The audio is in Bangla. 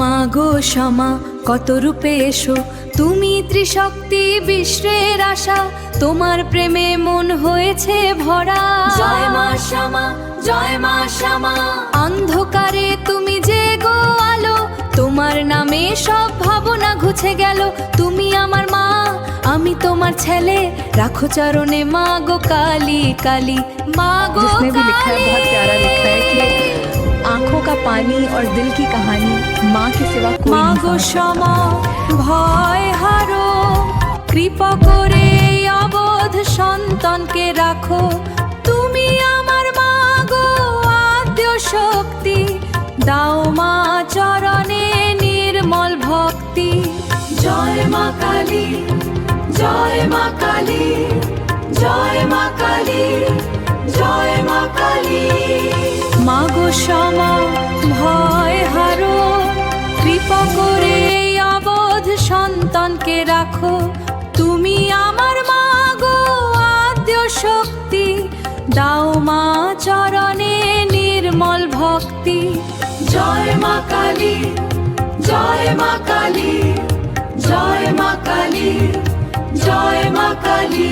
মাগো সমা কত রূপে এসো, তুমি ত্রিশক্তি বিশ্বের আশা, তোমার প্রেমে মন হয়েছে ভরা। জয় মা শ্যামা, জয় মা শ্যামা। অন্ধকারে তুমি যে গো আলো, তোমার নামে সব ভাবনা ঘুছে গেল। তুমি আমার মা, আমি তোমার ছেলে, রাখো চরণে মা গো কালী কালী। মা গো जिसने भी लिखा है बहुत प्यारा लिखा है कि आंखों का पानी और दिल की कहानी माँ के सिवा कोई মা नहीं গো समझ सकता। সমা ভয় হারো, কৃপা করে এই অবোধ সন্তানকে রাখো। তুমি আমার মা গো আদ্য শক্তি, দাও মা চরণে নির্মল ভক্তি। জয় মা কালী, জয় মা কালী, জয় মা কালী, জয় মা কালী। মা গো সমা ভয় হারো, কৃপা করে এই অবোধ সন্তানকে রাখো। তুমি আমার মা গো আদ্য শক্তি, দাও মা চরণে নির্মল ভক্তি। জয় মা কালী, জয় মা কালী, জয় মা কালী, জয় মা কালী।